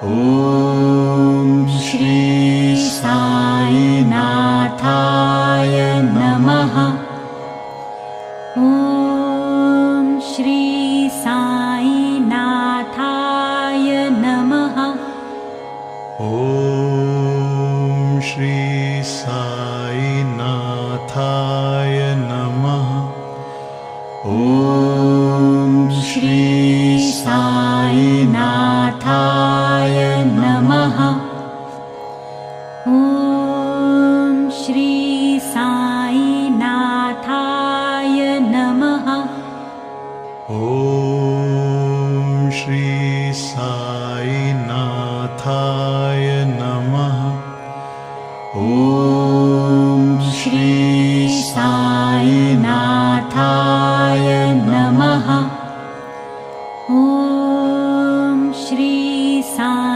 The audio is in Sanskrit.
ॐ श्री साई नाथाय नमः। ॐ श्री साई नाथाय नमः। ॐ श्री साई नाथाय नमः। ॐ श्री साई नाथाय नमः। ॐ श्री साई नाथाय नमः। ॐ श्री साई नाथाय नमः।